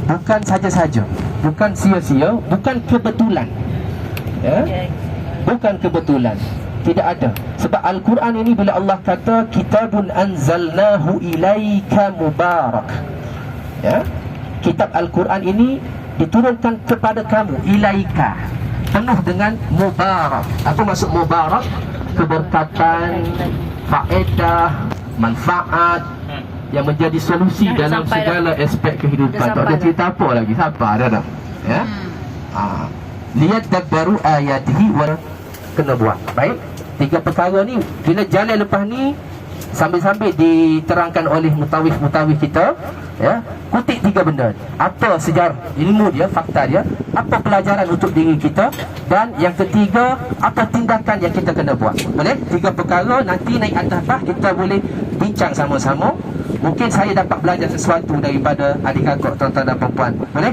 bukan saja-saja, bukan sia-sia, bukan kebetulan, ya? Bukan kebetulan, tidak ada. Sebab Al-Quran ini bila Allah kata kitabun anzalnahu ilaika mubarak, ya, kitab Al-Quran ini diturunkan kepada kamu, ilaika, penuh dengan mubarak. Apa maksud mubarak? Keberkatan, faedah, manfaat yang menjadi solusi dalam segala aspek kehidupan. Tak ada cerita apa lagi, sabar dah. Ya. Lihat baru ayatihi wa kena buat. Baik. 3 perkara ni bila jalan lepas ni sambil-sambil diterangkan oleh mutawif kita, ya, kutip 3 benda. Apa sejarah ilmu dia, fakta dia, apa pelajaran untuk diri kita, dan yang ketiga, apa tindakan yang kita kena buat. Boleh? 3 perkara, nanti naik atas kita boleh bincang sama-sama. Mungkin saya dapat belajar sesuatu daripada adik kakak, tuan-tuan dan puan-puan. Boleh?